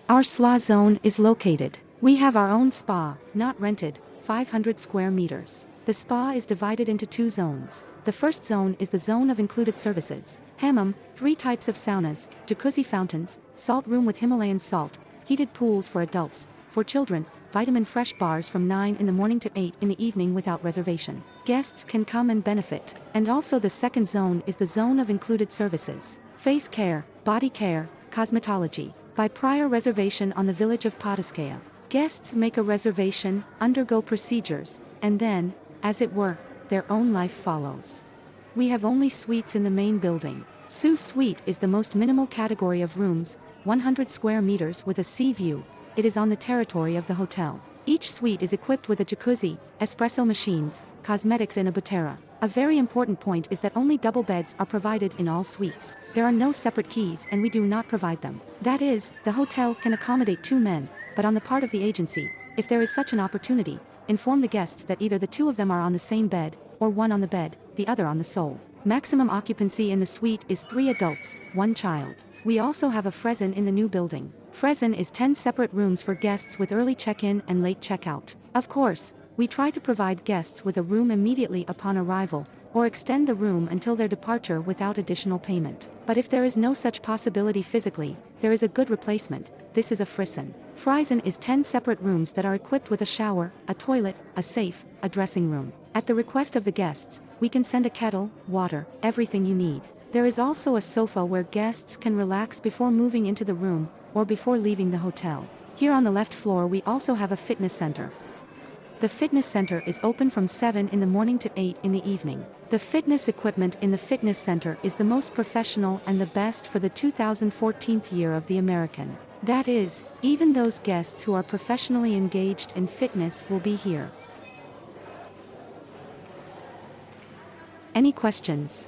Our spa zone is located. We have our own spa, not rented, 500 square meters. The spa is divided into two zones. The first zone is the zone of included services. Hammam, 3 types of saunas, jacuzzi fountains, salt room with Himalayan salt, heated pools for adults. For children, vitamin fresh bars from 9 in the morning to 8 in the evening without reservation. Guests can come and benefit. And also the second zone is the zone of included services. Face care, body care, cosmetology. By prior reservation on the village of Podiskaya. Guests make a reservation, undergo procedures, and then, as it were, their own life follows. We have only suites in the main building. Su Suite is the most minimal category of rooms, 100 square meters with a sea view. It is on the territory of the hotel. Each suite is equipped with a jacuzzi, espresso machines, cosmetics and a butera. A very important point is that only double beds are provided in all suites. There are no separate keys and we do not provide them. That is, the hotel can accommodate 2 men, but on the part of the agency, if there is such an opportunity, inform the guests that either the 2 of them are on the same bed, or one on the bed, the other on the sole. Maximum occupancy in the suite is 3 adults, 1 child. We also have a Fresen in the new building. Fresen is 10 separate rooms for guests with early check-in and late check-out. Of course, we try to provide guests with a room immediately upon arrival, or extend the room until their departure without additional payment. But if there is no such possibility physically, there is a good replacement. This is a Frisen. Frisen is 10 separate rooms that are equipped with a shower, a toilet, a safe, a dressing room. At the request of the guests, we can send a kettle, water, everything you need. There is also a sofa where guests can relax before moving into the room, or before leaving the hotel. Here on the left floor we also have a fitness center. The fitness center is open from 7 in the morning to 8 in the evening. The fitness equipment in the fitness center is the most professional and the best for the 2014 year of the American. That is, even those guests who are professionally engaged in fitness will be here. Any questions?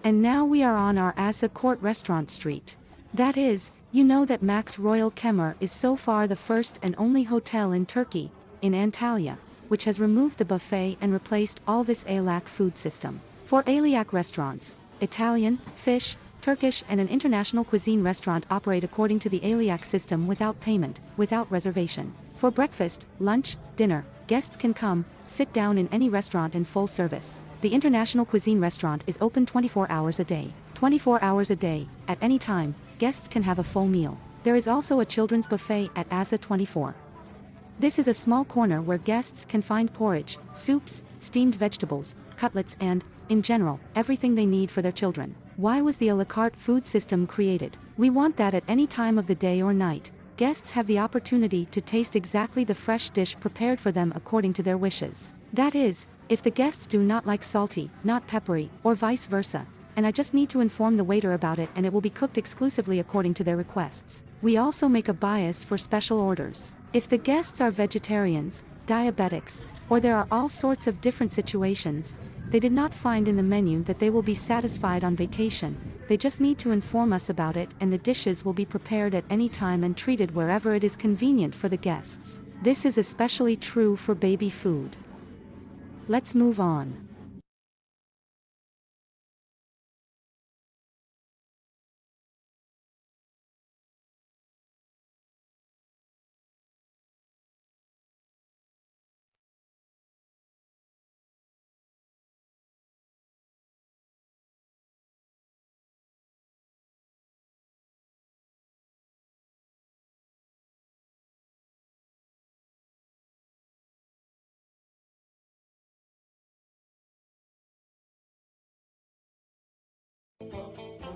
And now we are on our Asa Court Restaurant Street. That is, you know that Maxx Royal Kemer is so far the first and only hotel in Turkey, in Antalya, which has removed the buffet and replaced all this Aylak food system. For Aylak restaurants, Italian, fish, Turkish and an international cuisine restaurant operate according to the Aylak system without payment, without reservation. For breakfast, lunch, dinner, guests can come, sit down in any restaurant in full service. The international cuisine restaurant is open 24 hours a day. 24 hours a day, at any time, guests can have a full meal. There is also a children's buffet at Asa 24. This is a small corner where guests can find porridge, soups, steamed vegetables, cutlets and, in general, everything they need for their children. Why was the a la carte food system created? We want that at any time of the day or night, guests have the opportunity to taste exactly the fresh dish prepared for them according to their wishes. That is, if the guests do not like salty, not peppery, or vice versa, and I just need to inform the waiter about it and it will be cooked exclusively according to their requests. We also make a bias for special orders. If the guests are vegetarians, diabetics, or there are all sorts of different situations, they did not find in the menu that they will be satisfied on vacation, they just need to inform us about it and the dishes will be prepared at any time and treated wherever it is convenient for the guests. This is especially true for baby food. Let's move on.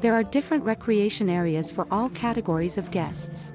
There are different recreation areas for all categories of guests.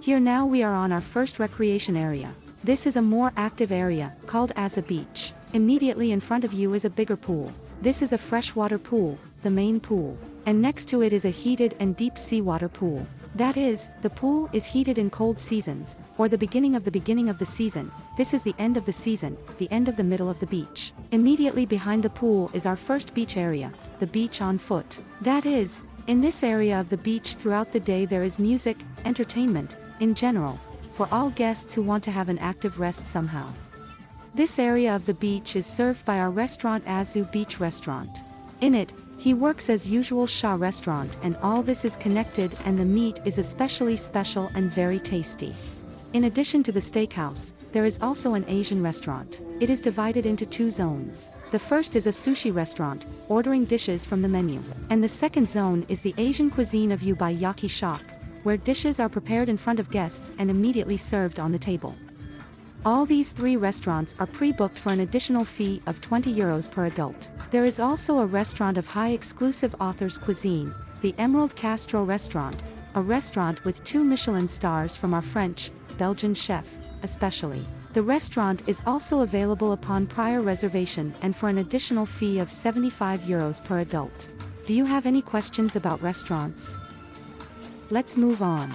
Here now we are on our first recreation area. This is a more active area, called Asa Beach. Immediately in front of you is a bigger pool. This is a freshwater pool, the main pool. And next to it is a heated and deep seawater pool. That is, the pool is heated in cold seasons, or the beginning of the season. This is the end of the season, the end of the middle of the beach. Immediately behind the pool is our first beach area, the beach on foot. That is, in this area of the beach throughout the day there is music, entertainment, in general, for all guests who want to have an active rest somehow. This area of the beach is served by our restaurant Azu Beach Restaurant. In it, He works as usual Shah restaurant, and all this is connected, and the meat is especially special and very tasty. In addition to the steakhouse, there is also an Asian restaurant. It is divided into two zones. The first is a sushi restaurant, ordering dishes from the menu. And the second zone is the Asian cuisine of Yaki Shak, where dishes are prepared in front of guests and immediately served on the table. All these three restaurants are pre-booked for an additional fee of €20 per adult. There is also a restaurant of high exclusive authors cuisine, the Emerald Castro restaurant, a restaurant with 2 Michelin stars from our French, Belgian chef, especially. The restaurant is also available upon prior reservation and for an additional fee of €75 per adult. Do you have any questions about restaurants? Let's move on.